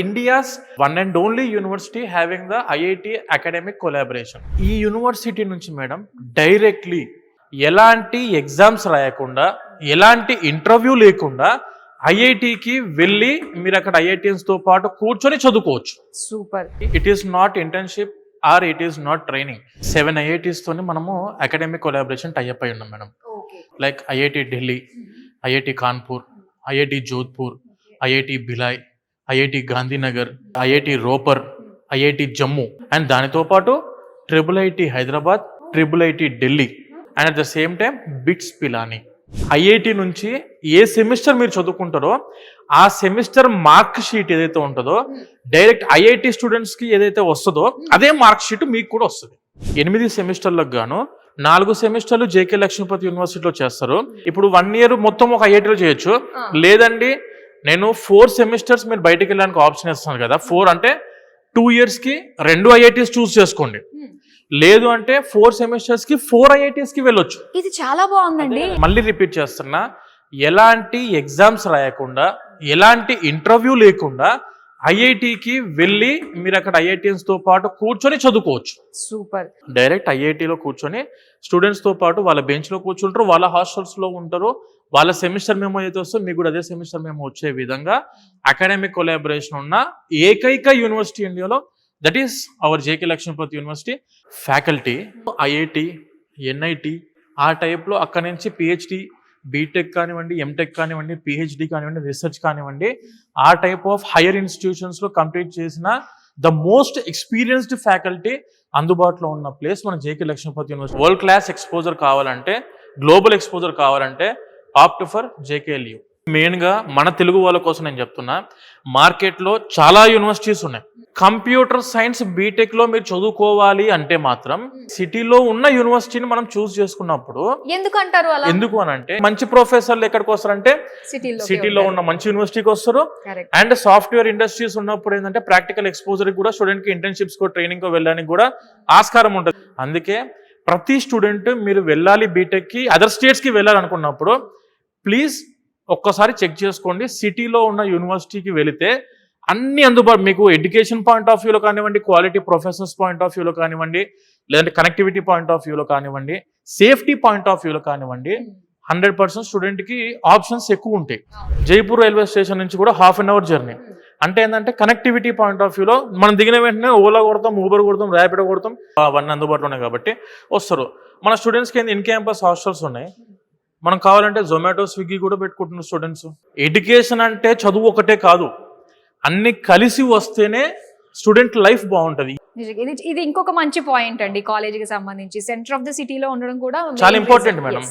India's one and only university having the IIT academic collaboration. ఈ university నుంచి madam directly ఎలాంటి exams రాయకుండా ఎలాంటి ఇంటర్వ్యూ లేకుండా ఐఐటికి వెళ్ళి మీరు అక్కడ ఐఐటియన్స్తో పాటు కూర్చొని చదువుకోవచ్చు. Super. It is not internship or it is not training. 7 ఐఐటీస్తోని మనము అకాడమిక్ కొలాబరేషన్ టైఅప్ అయి ఉన్నాం madam. Like IIT Delhi, IIT Kanpur, IIT Jodhpur, IIT Bhilai, IIT Gandhinagar, IIT Ropar, IIT Jammu and దానితో పాటు triple Hyderabad, triple Delhi and at the same time BITS Pilani. IIT నుంచి a semester మీరు చదువుకుంటారో ఆ semester mark sheet ఏదైతే ఉంటుందో డైరెక్ట్ ఐఐటి స్టూడెంట్స్కి ఏదైతే వస్తుందో అదే మార్క్ షీట్ మీకు కూడా వస్తుంది. 8 సెమిస్టర్లకు గాను 4 సెమిస్టర్లు జేకే లక్ష్మీపతి యూనివర్సిటీలో చేస్తారు. ఇప్పుడు 1 ఇయర్ మొత్తం ఒక ఐఐటిలో చేయొచ్చు. లేదండి నేను 4 సెమిస్టర్స్ మీరు బయటకు వెళ్ళడానికి ఆప్షన్ ఇస్తాను కదా, 4 అంటే 2 ఇయర్స్కి 2 ఐఐటీస్ చూస్ చేసుకోండి. లేదు అంటే 4 సెమిస్టర్స్కి 4 ఐఐటీస్కి వెళ్ళొచ్చు. ఇది చాలా బాగుందండి. మళ్ళీ రిపీట్ చేస్తున్నా, ఎలాంటి ఎగ్జామ్స్ రాయకుండా ఎలాంటి ఇంటర్వ్యూ లేకుండా ఐఐటికి వెళ్ళి మీరు అక్కడ ఐఐటియన్స్తో పాటు కూర్చొని చదువుకోవచ్చు. సూపర్. డైరెక్ట్ ఐఐటిలో కూర్చొని స్టూడెంట్స్తో పాటు వాళ్ళ బెంచ్లో కూర్చుంటారు, వాళ్ళ హాస్టల్స్లో ఉంటారు. వాళ్ళ సెమిస్టర్ మేము అయితే వస్తే మీకు కూడా అదే సెమిస్టర్ మేము వచ్చే విధంగా అకాడమిక్ కొలాబరేషన్ ఉన్న ఏకైక యూనివర్సిటీ ఇండియాలో, that is our JK Lakshmipati university. Faculty IIT, NIT ఆ టైప్లో అక్కడి నుంచి పిహెచ్డి, బీటెక్ కానివ్వండి, ఎంటెక్ కానివ్వండి, పిహెచ్డి కానివ్వండి, రీసెర్చ్ కానివ్వండి, ఆ టైప్ ఆఫ్ హైయర్ ఇన్స్టిట్యూషన్స్లో కంప్లీట్ చేసిన ద మోస్ట్ ఎక్స్పీరియన్స్డ్ ఫ్యాకల్టీ అందుబాటులో ఉన్న ప్లేస్ మన JK Lakshmipati university. World class exposure కావాలంటే, గ్లోబల్ ఎక్స్పోజర్ కావాలంటే ఆప్ట్ ఫర్ జేకేఎల్యూ. మెయిన్గా మన తెలుగు వాళ్ళ కోసం నేను చెప్తున్నా, మార్కెట్లో చాలా యూనివర్సిటీస్ ఉన్నాయి. కంప్యూటర్ సైన్స్ బీటెక్లో మీరు చదువుకోవాలి అంటే మాత్రం సిటీలో ఉన్న యూనివర్సిటీని మనం చూస్ చేసుకున్నప్పుడు ఎందుకంటారు అలా? ఎందుకు అని అంటే మంచి ప్రొఫెసర్లు ఎక్కడికి వస్తారంటే సిటీలో ఉన్న మంచి యూనివర్సిటీకి వస్తారు. అండ్ సాఫ్ట్వేర్ ఇండస్ట్రీస్ ఉన్నప్పుడు ఏంటంటే ప్రాక్టికల్ ఎక్స్పోజర్ కూడా స్టూడెంట్కి ఇంటర్న్షిప్స్ కో ట్రైనింగ్ కో వెళ్ళడానికి కూడా ఆస్కారం ఉంటుంది. అందుకే ప్రతి స్టూడెంట్ మీరు వెళ్ళాలి బీటెక్కి, అదర్ స్టేట్స్కి వెళ్ళాలనుకున్నప్పుడు ప్లీజ్ ఒక్కసారి చెక్ చేసుకోండి. సిటీలో ఉన్న యూనివర్సిటీకి వెళితే అన్ని అందుబాటు, మీకు ఎడ్యుకేషన్ పాయింట్ ఆఫ్ వ్యూలో కానివ్వండి, క్వాలిటీ ప్రొఫెసర్స్ పాయింట్ ఆఫ్ వ్యూలో కానివ్వండి, లేదంటే కనెక్టివిటీ పాయింట్ ఆఫ్ వ్యూలో కానివ్వండి, సేఫ్టీ పాయింట్ ఆఫ్ వ్యూలో కానివ్వండి, 100% స్టూడెంట్కి ఆప్షన్స్ ఎక్కువ ఉంటాయి. జైపూర్ రైల్వే స్టేషన్ నుంచి కూడా ½ అన్ అవర్ జర్నీ. అంటే ఏంటంటే కనెక్టివిటీ పాయింట్ ఆఫ్ వ్యూలో మనం దిగిన వెంటనే ఓలా కొడతాం, ఊబర్ కొడతాం, ర్యాపిడో కొడతాం, అవన్నీ అందుబాటులో ఉన్నాయి కాబట్టి వస్తారు. మన స్టూడెంట్స్కి ఏంది ఇన్ క్యాంపస్ హాస్టల్స్ ఉన్నాయి. మనం కావాలంటే జొమాటో, స్విగ్గీ కూడా పెట్టుకుంటున్న స్టూడెంట్స్. ఎడ్యుకేషన్ అంటే చదువు ఒకటే కాదు, అన్ని కలిసి వస్తేనే స్టూడెంట్ లైఫ్ బాగుంటది. ఇది ఇంకొక మంచి పాయింట్ అండి. కాలేజీకి సంబంధించి సెంటర్ ఆఫ్ ద సిటీలో ఉండడం కూడా చాలా ఇంపార్టెంట్ మేడం.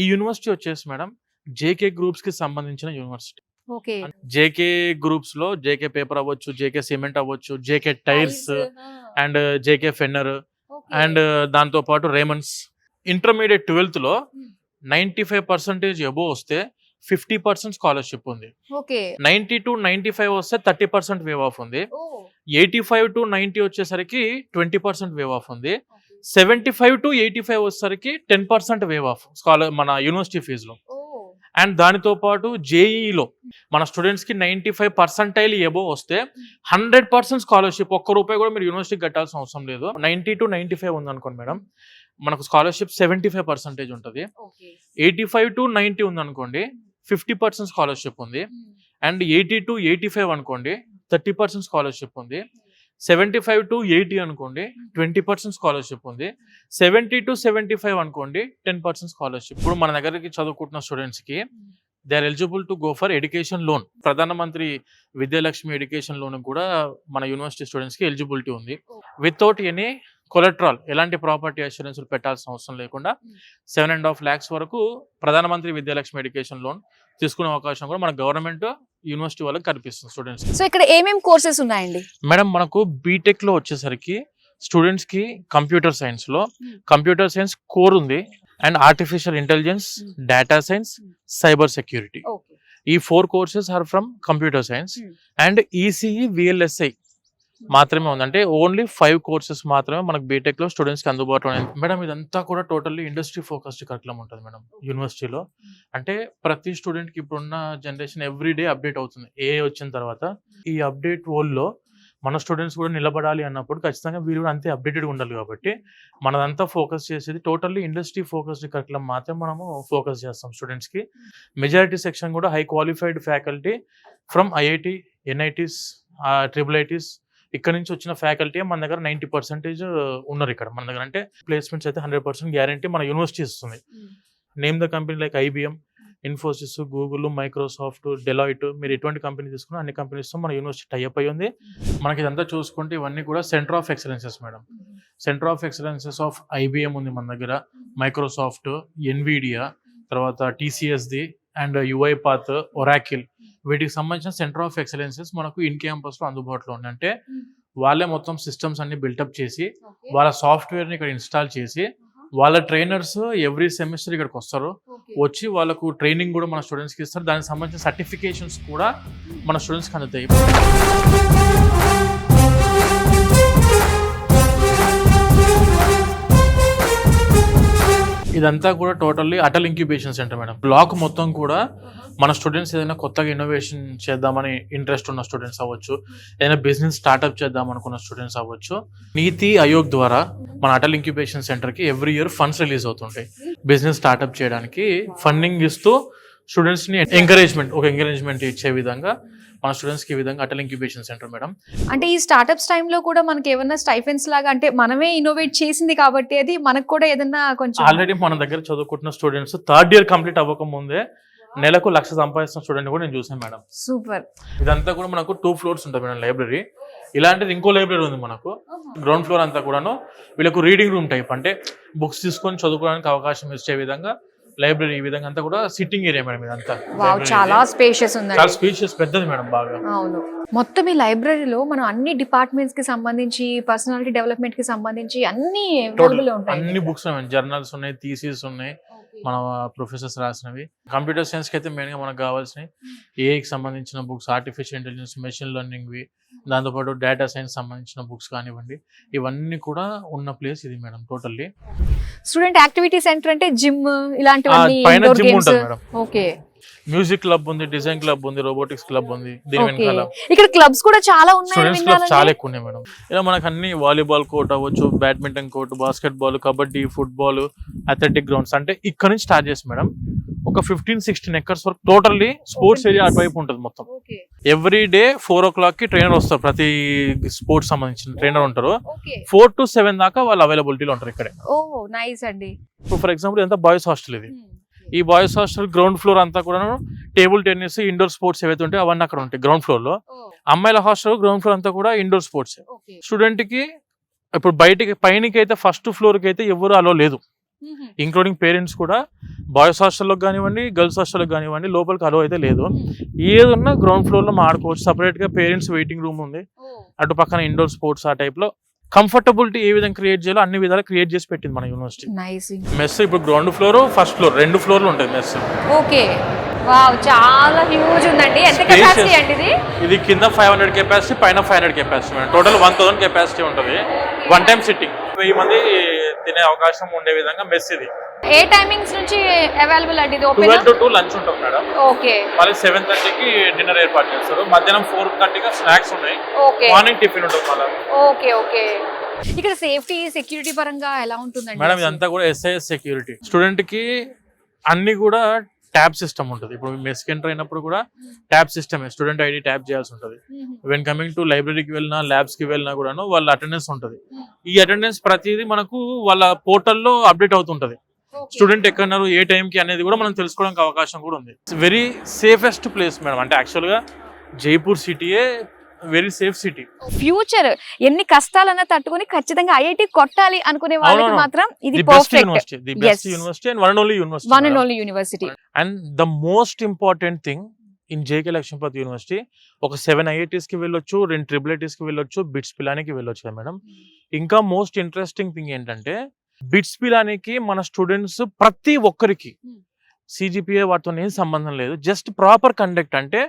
ఈ యూనివర్సిటీ వచ్చేసి మేడం జేకే గ్రూప్స్ కి సంబంధించిన యూనివర్సిటీ. జేకే గ్రూప్స్ లో జేకే పేపర్ అవ్వచ్చు, జేకే సిమెంట్ అవ్వచ్చు, JK tyres and JK Fenner and దాంతో పాటు రేమన్స్. ఇంటర్మీడియట్ 12th లో 95% అబోవ్ వస్తే 50% స్కాలర్షిప్ ఉంది. 90 to 95 వస్తే 30% వేవ్ ఆఫ్ ఉంది. 85 to 90 వచ్చేసరికి 20% వేవ్ ఆఫ్ ఉంది. 75 to 85 వచ్చేసరికి 10% వేవ్ ఆఫ్ మన యూనివర్సిటీ ఫీజులో. అండ్ దానితో పాటు జేఈలో మన స్టూడెంట్స్కి 95% ఎబోవ్ వస్తే 100% స్కాలర్షిప్. ₹1 కూడా మీరు యూనివర్సిటీకి కట్టాల్సిన అవసరం లేదు. 90 to 95 ఉందనుకోండి మేడం, మనకు స్కాలర్షిప్ 75% ఉంటుంది. 85 to 90 ఉందనుకోండి 50% స్కాలర్షిప్ ఉంది. అండ్ 80 to 85 అనుకోండి 30% స్కాలర్షిప్ ఉంది. 75 to 80 అనుకోండి 20% స్కాలర్షిప్ ఉంది. 70 to 75 అనుకోండి 10% స్కాలర్షిప్. ఇప్పుడు మన దగ్గరికి చదువుకుంటున్న స్టూడెంట్స్కి they are eligible to go for education loan. Pradhan Mantri Vidyalakshmi education loan కూడా మన యూనివర్సిటీ స్టూడెంట్స్కి ఎలిజిబిలిటీ ఉంది. వితౌట్ ఎనీ కొలెట్రాల్, ఎలాంటి ప్రాపర్టీ అష్యూరెన్స్ పెట్టాల్సిన అవసరం లేకుండా 7.5 lakhs వరకు ప్రధానమంత్రి విద్యాలక్ష్మి ఎడ్యుకేషన్ లోన్ తీసుకునే అవకాశం కూడా మన గవర్నమెంట్ యూనివర్సిటీ వాళ్ళకి కనిపిస్తుంది స్టూడెంట్స్. సో ఇక్కడ ఏమేమి కోర్సెస్ ఉన్నాయండి మేడం? మనకు బీటెక్ లో వచ్చేసరికి స్టూడెంట్స్ కి కంప్యూటర్ సైన్స్ లో కంప్యూటర్ సైన్స్ కోర్ ఉంది and artificial intelligence, data science, cyber security. ఈ 4 courses are from computer science. And ECE, VLSI మాత్రమే ఉంది. అంటే ఓన్లీ 5 కోర్సెస్ మాత్రమే మనకు బీటెక్ లో స్టూడెంట్స్ కి అందుబాటులో ఉంది మేడం. ఇదంతా కూడా టోటల్లీ ఇండస్ట్రీ ఫోకస్డ్ కరికులం ఉంటుంది మేడం యూనివర్సిటీలో. అంటే ప్రతి స్టూడెంట్ కి ఇప్పుడున్న జనరేషన్ ఎవ్రీడే అప్డేట్ అవుతుంది. ఏ వచ్చిన తర్వాత ఈ అప్డేట్ వరల్డ్ లో మన స్టూడెంట్స్ కూడా నిలబడాలి అన్నప్పుడు ఖచ్చితంగా వీళ్ళు కూడా అంతే అప్డేటెడ్ ఉండాలి. కాబట్టి మనదంతా ఫోకస్ చేసేది టోటల్లీ ఇండస్ట్రీ ఫోకస్డ్ కరికులం మాత్రమే మనము ఫోకస్ చేస్తాం స్టూడెంట్స్ కి. మెజారిటీ సెక్షన్ కూడా high qualified faculty from IIT, NITs, triple ITs ఇక్కడ నుంచి వచ్చిన ఫ్యాకల్టీ మన దగ్గర 90% ఉన్నారు ఇక్కడ మన దగ్గర. అంటే ప్లేస్మెంట్స్ అయితే 100% గ్యారంటీ మన యూనివర్సిటీ ఇస్తుంది. Name the company like IBM, Infosys, Google, Microsoft, Deloitte, మీరు ఎటువంటి కంపెనీ తీసుకున్నా అన్ని కంపెనీస్తో మన యూనివర్సిటీ టైఅప్ అయ్యి ఉంది. మనకి ఇదంతా చూసుకుంటే ఇవన్నీ కూడా centre of excellences madam. Centre of excellences of IBM ఉంది మన దగ్గర, మైక్రోసాఫ్ట్, ఎన్విడియా, తర్వాత టీసీఎస్ది అండ్ యుఐపాత్, ఒరాకిల్, వీటికి సంబంధించిన సెంటర్ ఆఫ్ ఎక్సలెన్సెస్ మనకు ఇన్ క్యాంపస్లో అందుబాటులో ఉంది. అంటే వాళ్ళే మొత్తం సిస్టమ్స్ అన్ని బిల్టప్ చేసి వాళ్ళ సాఫ్ట్వేర్ని ఇక్కడ ఇన్స్టాల్ చేసి వాళ్ళ ట్రైనర్స్ ఎవ్రీ సెమిస్టర్ ఇక్కడికి వస్తారు. వచ్చి వాళ్ళకు ట్రైనింగ్ కూడా మన స్టూడెంట్స్కి ఇస్తారు. దానికి సంబంధించిన సర్టిఫికేషన్స్ కూడా మన స్టూడెంట్స్కి అందుతాయి. ఇదంతా కూడా totally Atal incubation centre madam. Block మొత్తం కూడా మన స్టూడెంట్స్ ఏదైనా కొత్తగా ఇన్నోవేషన్ చేద్దామని ఇంట్రెస్ట్ ఉన్న స్టూడెంట్స్ అవ్వచ్చు, ఏదైనా బిజినెస్ స్టార్ట్అప్ చేద్దాం అనుకున్న స్టూడెంట్స్ అవ్వచ్చు, నీతి ఆయోగ్ ద్వారా మన అటల్ ఇంక్యుబేషన్ సెంటర్కి ఎవ్రీ ఇయర్ ఫండ్స్ రిలీజ్ అవుతుంటాయి. బిజినెస్ స్టార్ట్అప్ చేయడానికి ఫండింగ్ ఇస్తూ స్టూడెంట్స్ని ఎంకరేజ్మెంట్ ఇచ్చే విధంగా మన స్టూడెంట్స్కి ఈ విధంగా అటల్ ఇంక్యుబేషన్ సెంటర్ మేడం. అంటే ఈ స్టార్ట్అప్స్ టైంలో కూడా మనకి ఏమన్నా స్టైఫెన్స్ లాగా, అంటే మనమే ఇన్నోవేట్ చేసింది కాబట్టి అది మనకు కూడా ఏదన్నా కొంచెం. ఆల్రెడీ మన దగ్గర చదువుకుంటున్న స్టూడెంట్స్ 3rd ఇయర్ కంప్లీట్ అవ్వక ముందే నెలకు 1,00,000 సంపాదిస్తున్న స్టూడెంట్ కూడా నేను చూసాను మేడం. సూపర్. ఇదంతా కూడా మనకు 2 floors ఉంటుంది మేడం లైబ్రరీ. ఇలాంటిది ఇంకో లైబ్రరీ ఉంది మనకు. గ్రౌండ్ ఫ్లోర్ అంతా కూడాను వీళ్ళకు రీడింగ్ రూమ్ టైప్, అంటే బుక్స్ తీసుకొని చదువుకోవడానికి అవకాశం ఇచ్చే విధంగా లైబ్రరీ. ఈ విధంగా అంతా కూడా సిట్టింగ్ ఏరియా మేడం. ఇదంతా చాలా స్పేషియస్ ఉంది, చాలా స్పేషియస్, పెద్దది మేడం బాగా. అవును. మొత్తం ఈ లైబ్రరీలో మనం అన్ని డిపార్ట్మెంట్స్ కి సంబంధించి, పర్సనాలిటీ డెవలప్మెంట్ కి సంబంధించి అన్ని అవైలబుల్ ఉంటాయి. అన్ని బుక్స్ ఉన్నాయి, జర్నల్స్ ఉన్నాయి, థీసిస్ ఉన్నాయి, మన ప్రొఫెసర్స్ రాసినవి. కంప్యూటర్ సైన్స్ కి అయితే మెయిన్ గా మనకు కావాల్సినవి ఏఐకి సంబంధించిన బుక్స్, ఆర్టిఫిషియల్ ఇంటెలిజెన్స్, మెషిన్ లెర్నింగ్వి, దాంతోపాటు డేటా సైన్స్ సంబంధించిన బుక్స్ కానివ్వండి, ఇవన్నీ కూడా ఉన్న ప్లేస్ ఇది madam. Totally student activity centre అంటే జిమ్ ఇలాంటివన్నీ, పైన జిమ్ ఉంటుంది మేడం. ఓకే. మ్యూజిక్ క్లబ్ ఉంది, డిజైన్ క్లబ్ ఉంది, రోబోటిక్స్ క్లబ్ ఉంది. దీని వెనకాల ఇక్కడ క్లబ్స్ కూడా చాలా ఉన్నాయి, స్టూడెంట్స్ క్లబ్స్ చాలా ఎక్కువ ఉన్నాయి మేడం. ఇలా మనకు అన్ని వాలీబాల్ కోర్ట్ అవ్వచ్చు, badminton court, basket ball, kabaddi, football, athletic grounds. అంటే ఇక్కడ నుంచి స్టార్ట్ చేసి మేడం ఒక 15-16 ఎకర్స్ వరకు టోటల్లీ స్పోర్ట్స్ ఏరియా అటువైపు ఉంటుంది మొత్తం. ఎవ్రీ డే 4 o'clock కి ట్రైనర్ వస్తారు. ప్రతి స్పోర్ట్స్ సంబంధించిన ట్రైనర్ ఉంటారు. 4 to 7 దాకా వాళ్ళు అవైలబిలిటీలో ఉంటారు ఇక్కడే. ఓ నైస్ అండి. ఇప్పుడు ఫర్ ఎగ్జాంపుల్ ఎంత బాయ్స్ హాస్టల్ ఇది. ఈ బాయ్స్ హాస్టల్ గ్రౌండ్ ఫ్లోర్ అంతా కూడా టేబుల్ టెన్నిస్, ఇండోర్ స్పోర్ట్స్ ఏవైతే ఉంటాయి అవన్నీ అక్కడ ఉంటాయి గ్రౌండ్ ఫ్లోర్ లో. అమ్మాయిల హాస్టల్ గ్రౌండ్ ఫ్లోర్ అంతా కూడా ఇండోర్ స్పోర్ట్స్. స్టూడెంట్ కి ఇప్పుడు బయటికి పైనకి అయితే ఫస్ట్ ఫ్లోర్ కి అయితే ఎవరు అలో లేదు, ఇంక్లూడింగ్ పేరెంట్స్ కూడా. బాయ్స్ హాస్టల్లో కానివ్వండి, గర్ల్స్ హాస్టల్లో కానివ్వండి, లోపలికి అలో అయితే లేదు. ఏదన్నా గ్రౌండ్ ఫ్లోర్ లో మాడుకోవచ్చు. సపరేట్ గా పేరెంట్స్ వెయిటింగ్ రూమ్ ఉంది, అటు పక్కన ఇండోర్ స్పోర్ట్స్. ఆ టైప్ లో కంఫర్టబిలిటీ ఏ విధంగా క్రియేట్ చేయాలో అన్ని విధాలు క్రియేట్ చేసి పెట్టింది మన యూనివర్సిటీ. మెస్ ఇప్పుడు గ్రౌండ్ ఫ్లోర్, ఫస్ట్ ఫ్లోర్, 2 floorలు ఉంటుంది మెస్. ఓకే. వావ్, చాలా హ్యూజ్ ఉందండి. ఎంత కెపాసిటీ అండి ఇది? ఇది కింద 500 కెపాసిటీ, పైన 500 కెపాసిటీ మేడం. టోటల్ 1000 కెపాసిటీ ఉంటుంది. వన్ టైం సిట్టింగ్ 1000 మంది తినే అవకాశం ఉండే విధంగా మెస్ ఇది. ఏ టైమింగ్స్ నుంచి అవైలబుల్ అండి? ఇది ఓపెన్ 12 to 2 లంచ్ ఉంటుంది మేడం. ఓకే. మళ్ళీ 7:30కి డిన్నర్ ఏర్పాటు చేస్తారు. మధ్యాహ్నం 4:30కి స్నాక్స్ ఉన్నాయి. ఓకే. మార్నింగ్ టిఫిన్ ఉంటుంది మళ్ళీ. Okay okay. ఇక్కడ సేఫ్టీ, సెక్యూరిటీ పరంగా ఎలా ఉంటుందండి మేడం? ఇదంతా కూడా SIS సెక్యూరిటీ. స్టూడెంట్ కి అన్ని కూడా ట్యాబ్ సిస్టమ్ ఉంటుంది. ఇప్పుడు మెస్ కి ఎంటర్ అయినప్పుడు కూడా tab system, student ID tab చేయాల్సి ఉంటుంది. వెన్ కమింగ్ టు లైబ్రరీకి వెళ్ళినా, ల్యాబ్స్ కి వెళ్ళినా కూడా వాళ్ళ అటెండెన్స్ ఉంటుంది. ఈ అటెండెన్స్ ప్రతిదీ మనకు వాళ్ళ పోర్టల్లో అప్డేట్ అవుతుంటది. స్టూడెంట్ ఎక్కడున్నారు, ఏ టైంకి అనేది కూడా మనం తెలుసుకోవడానికి అవకాశం కూడా ఉంది. Very safest place madam. అంటే యాక్చువల్గా జైపూర్ సిటీయే వెరీ సేఫ్ సిటీ. ఫ్యూచర్ ఎన్ని కష్టాలన్నా తట్టుకొని ఖచ్చితంగా ఐఐటి కొట్టాలి అనుకునే వాళ్ళకి మాత్రం ఇది perfect. The best university and one and only university. And the most important thing in JK Lakshmipati university, ఒక 7 IITs కి వెళ్ళొచ్చు, 2 ట్రిపుల్ ఐటీస్ కి వెళ్ళొచ్చు, బిట్స్ పిలానికి వెళ్ళొచ్చు కదా మేడం. ఇంకా మోస్ట్ ఇంట్రెస్టింగ్ థింగ్ ఏంటంటే బిట్స్ పిలానికి మన స్టూడెంట్స్ ప్రతి ఒక్కరికి సిజిపిఏ వాటితో ఏం సంబంధం లేదు. జస్ట్ ప్రాపర్ కండక్ట్ అంటే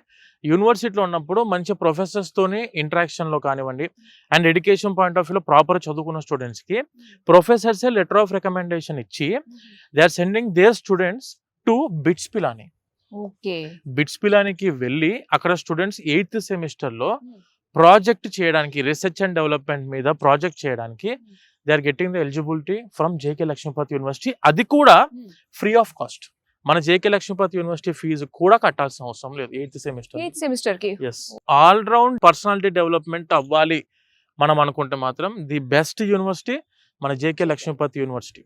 యూనివర్సిటీలో ఉన్నప్పుడు మంచి ప్రొఫెసర్స్తోని ఇంటరాక్షన్లో కానివ్వండి, అండ్ ఎడ్యుకేషన్ పాయింట్ ఆఫ్ వ్యూలో ప్రాపర్ చదువుకున్న స్టూడెంట్స్కి ప్రొఫెసర్సే లెటర్ ఆఫ్ రికమెండేషన్ ఇచ్చి they are sending their students to BITS Pilani. Okay. BITS పిలానికి వెళ్ళి అక్కడ స్టూడెంట్స్ 8th సెమిస్టర్లో ప్రాజెక్ట్ చేయడానికి, రీసెర్చ్ అండ్ డెవలప్మెంట్ మీద ప్రాజెక్ట్ చేయడానికి they are getting the eligibility from JK Lakshmipati university. అది కూడా ఫ్రీ ఆఫ్ కాస్ట్. మన జేకే లక్ష్మీపతి యూనివర్సిటీ ఫీజు కూడా కట్టాల్సిన అవసరం లేదు 8th సెమిస్టర్ కి. Yes, all round personality development అవ్వాలి మనం అనుకుంటే మాత్రం ది బెస్ట్ యూనివర్సిటీ మన జేకే లక్ష్మీపతి యూనివర్సిటీ.